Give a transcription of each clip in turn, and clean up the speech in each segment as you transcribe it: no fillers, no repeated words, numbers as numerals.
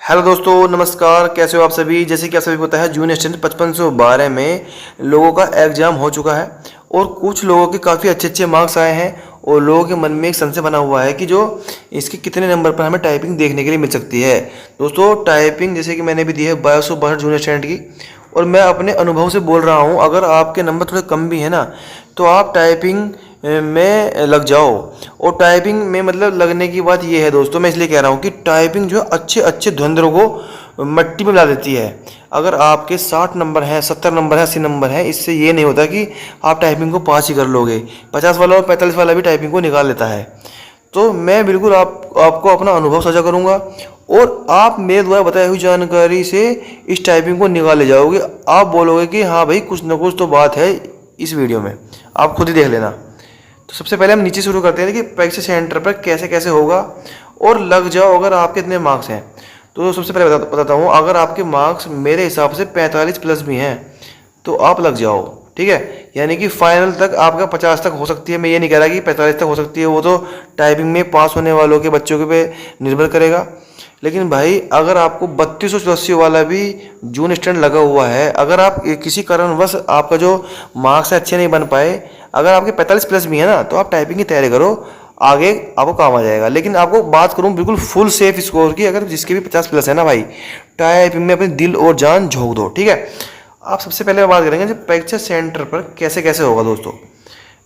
Hello दोस्तों, नमस्कार। कैसे हो आप सभी। जैसे कि आप सभी को पता है, जून स्टैंडर्ड 5512 में लोगों का एग्ज़ाम हो चुका है और कुछ लोगों के काफ़ी अच्छे अच्छे मार्क्स आए हैं और लोगों के मन में एक संशय बना हुआ है कि जो इसके कितने नंबर पर हमें टाइपिंग देखने के लिए मिल सकती है। दोस्तों, टाइपिंग जैसे कि मैंने भी दी है 1262 जून स्टैंडर्ड की, और मैं अपने अनुभव से बोल रहा हूँ, अगर आपके नंबर थोड़े कम भी है ना, तो आप टाइपिंग में लग जाओ। और टाइपिंग में मतलब लगने की बात ये है दोस्तों, मैं इसलिए कह रहा हूँ कि टाइपिंग जो है अच्छे अच्छे धुरंधरों को मट्टी में मिला देती है। अगर आपके 60 नंबर हैं, 70 नंबर हैं, 80 नंबर हैं, इससे ये नहीं होता कि आप टाइपिंग को पास ही कर लोगे। 50 वाला और 45 वाला भी टाइपिंग को निकाल लेता है। तो मैं बिल्कुल आपको अपना अनुभव साझा करूंगा और आप मेरे द्वारा बताई हुई जानकारी से इस टाइपिंग को निकाल ले जाओगे। आप बोलोगे कि हाँ भाई, कुछ ना कुछ तो बात है इस वीडियो में, आप खुद ही देख लेना। तो सबसे पहले हम नीचे शुरू करते हैं कि परीक्षा सेंटर पर कैसे कैसे होगा और लग जाओ अगर आपके इतने मार्क्स हैं। तो सबसे पहले बताता हूँ, अगर आपके मार्क्स मेरे हिसाब से 45 प्लस भी हैं तो आप लग जाओ, ठीक है। यानी कि फाइनल तक आपका 50 तक हो सकती है। मैं ये नहीं कह रहा कि 45 तक हो सकती है, वो तो टाइपिंग में पास होने वालों के बच्चों के पे निर्भर करेगा। लेकिन भाई, अगर आपको 3284 वाला भी जून स्टैंड लगा हुआ है, अगर आप किसी कारणवश आपका जो मार्क्स है अच्छे नहीं बन पाए, अगर आपके 45 प्लस भी है ना, तो आप टाइपिंग की तैयारी करो, आगे आपको काम आ जाएगा। लेकिन आपको बात करूं बिल्कुल फुल सेफ स्कोर की, अगर जिसके भी 50 प्लस है ना भाई, टाइपिंग में अपने दिल और जान झोंक दो, ठीक है। आप सबसे पहले बात करेंगे जो परीक्षा सेंटर पर कैसे कैसे होगा। दोस्तों,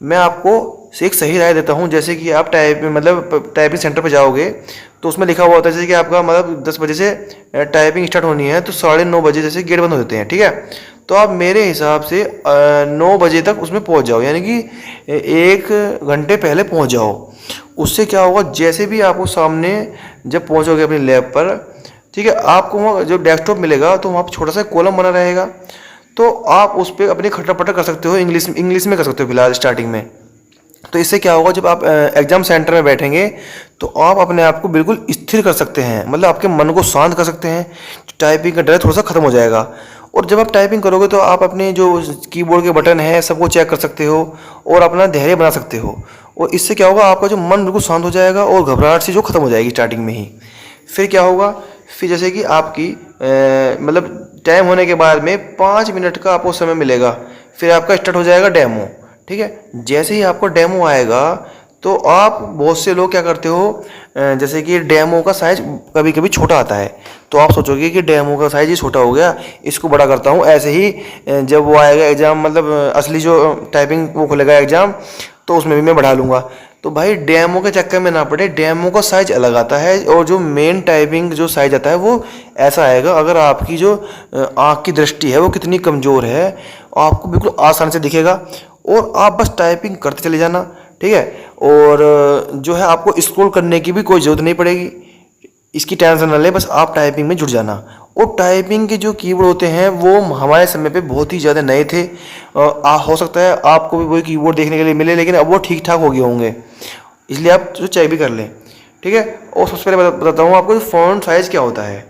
मैं आपको एक सही राय देता हूं। जैसे कि आप टाइपिंग सेंटर पर जाओगे तो उसमें लिखा हुआ होता है जैसे कि आपका मतलब 10 बजे से टाइपिंग स्टार्ट होनी है, तो 9:30 बजे जैसे गेट बंद हो जाते हैं, ठीक है। तो आप मेरे हिसाब से 9 बजे तक उसमें पहुंच जाओ, यानी कि 1 घंटे पहले पहुंच जाओ। उससे क्या होगा, जैसे भी आपको सामने जब पहुंचोगे अपनी लैब पर, ठीक है, आपको वहाँ जो डेस्कटॉप मिलेगा तो वहाँ पर छोटा सा कॉलम बना रहेगा, तो आप उस पर अपनी खटर पटर कर सकते हो। इंग्लिश में कर सकते हो फिलहाल स्टार्टिंग में। तो इससे क्या होगा, जब आप एग्जाम सेंटर में बैठेंगे तो आप अपने आप को बिल्कुल स्थिर कर सकते हैं, मतलब आपके मन को शांत कर सकते हैं। टाइपिंग का डर थोड़ा सा खत्म हो जाएगा। और जब आप टाइपिंग करोगे तो आप अपने जो कीबोर्ड के बटन हैं सबको चेक कर सकते हो और अपना धैर्य बना सकते हो। और इससे क्या होगा, आपका जो मन बिल्कुल शांत हो जाएगा और घबराहट से जो खत्म हो जाएगी स्टार्टिंग में ही। फिर क्या होगा, फिर जैसे कि आपकी मतलब टाइम होने के बाद में 5 मिनट का आपको समय मिलेगा, फिर आपका स्टार्ट हो जाएगा डेमो, ठीक है। जैसे ही आपको डेमो आएगा तो आप, बहुत से लोग क्या करते हो, जैसे कि डेमो का साइज कभी कभी छोटा आता है, तो आप सोचोगे कि डेमो का साइज ही छोटा हो गया, इसको बड़ा करता हूँ। ऐसे ही जब वो आएगा एग्जाम, मतलब असली जो टाइपिंग वो खुलेगा एग्जाम, तो उसमें भी मैं बढ़ा लूँगा। तो भाई, डेमो के चक्कर में ना पड़े। डेमो का साइज अलग आता है और जो मेन टाइपिंग जो साइज आता है वो ऐसा आएगा। अगर आपकी जो आँख की दृष्टि है वो कितनी कमज़ोर है, आपको बिल्कुल आसान से दिखेगा और आप बस टाइपिंग करते चले जाना, ठीक है। और जो है आपको स्क्रॉल करने की भी कोई ज़रूरत नहीं पड़ेगी, इसकी टेंशन ना ले, बस आप टाइपिंग में जुट जाना। और टाइपिंग के जो कीबोर्ड होते हैं वो हमारे समय पे बहुत ही ज़्यादा नए थे। हो सकता है आपको भी वही कीबोर्ड देखने के लिए मिले, लेकिन अब वो ठीक ठाक हो गए होंगे, इसलिए आप जो चेक भी कर लें, ठीक है। और सबसे पहले बताता हूँ आपको फ़ॉन्ट साइज़ क्या होता है,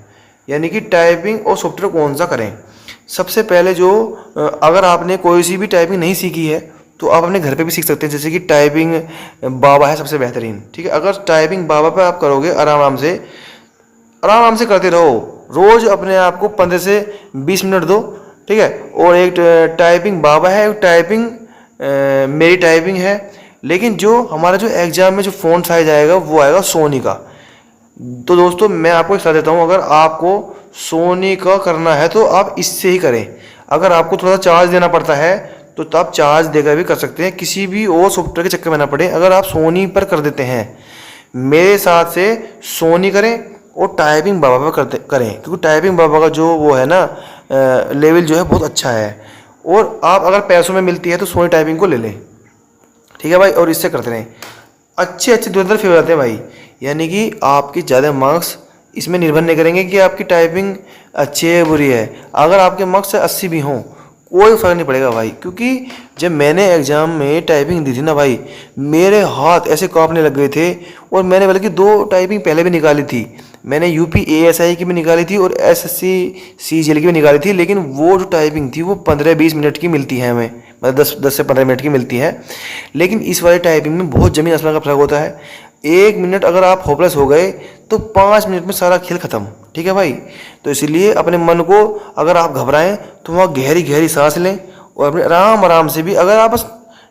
यानी कि टाइपिंग और सॉफ्टवेयर कौन सा करें। सबसे पहले जो अगर आपने कोई सी भी टाइपिंग नहीं सीखी है तो आप अपने घर पे भी सीख सकते हैं। जैसे कि टाइपिंग बाबा है सबसे बेहतरीन, ठीक है। अगर टाइपिंग बाबा पे आप करोगे, आराम से करते रहो, रोज़ अपने आप को 15 से 20 मिनट दो, ठीक है। और एक टाइपिंग बाबा है, एक टाइपिंग मेरी टाइपिंग है। लेकिन जो हमारा जो एग्ज़ाम में जो फ़ॉन्ट साइज आएगा वो आएगा सोनी का। तो दोस्तों, मैं आपको सलाह देता हूँ, अगर आपको सोनी का करना है तो आप इससे ही करें। अगर आपको थोड़ा सा चार्ज देना पड़ता है तो आप चार्ज देकर भी कर सकते हैं, किसी भी और सॉफ्टवेयर के चक्कर में ना पड़े। अगर आप सोनी पर कर देते हैं, मेरे साथ से सोनी करें और टाइपिंग बाबा पर करें, क्योंकि टाइपिंग बाबा का जो वो है ना लेवल जो है बहुत अच्छा है। और आप अगर पैसों में मिलती है तो सोनी टाइपिंग को ले लें, ठीक है भाई। और इससे करते रहें, अच्छे अच्छे धुरंधर फेवर आते हैं भाई। यानी कि आपके ज़्यादा मार्क्स इसमें निर्भर नहीं करेंगे कि आपकी टाइपिंग अच्छी है बुरी है। अगर आपके मार्क्स 80 भी हों, कोई फ़र्क नहीं पड़ेगा भाई, क्योंकि जब मैंने एग्ज़ाम में टाइपिंग दी थी ना भाई, मेरे हाथ ऐसे कांपने लग गए थे। और मैंने बल्कि 2 टाइपिंग पहले भी निकाली थी। मैंने यूपी एएसआई की भी निकाली थी और एसएससी सीजीएल की भी निकाली थी, लेकिन वो जो टाइपिंग थी वो 15-20 मिनट की मिलती है हमें, मतलब 10 से 15 मिनट की मिलती है। लेकिन इस वाली टाइपिंग में बहुत ज़मीन आसमान का फ़र्क होता है। 1 मिनट अगर आप होपलेस हो गए तो 5 मिनट में सारा खेल ख़त्म, ठीक है भाई। तो इसीलिए अपने मन को, अगर आप घबराएं तो वहाँ गहरी गहरी सांस लें और अपने आराम आराम से भी, अगर आप बस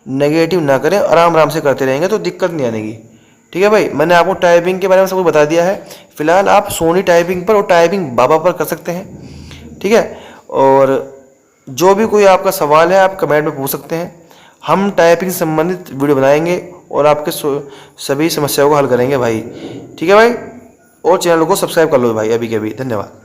नेगेटिव ना करें, आराम आराम से करते रहेंगे तो दिक्कत नहीं आनेगी। ठीक है भाई, मैंने आपको टाइपिंग के बारे में सब कुछ बता दिया है। फिलहाल आप सोनी टाइपिंग पर और टाइपिंग बाबा पर कर सकते हैं। ठीक है, और जो भी कोई आपका सवाल है आप कमेंट में पूछ सकते हैं। हम टाइपिंग से संबंधित वीडियो बनाएंगे और आपके सभी समस्याओं को हल करेंगे भाई। ठीक है भाई, और चैनल को सब्सक्राइब कर लो भाई अभी के अभी। धन्यवाद।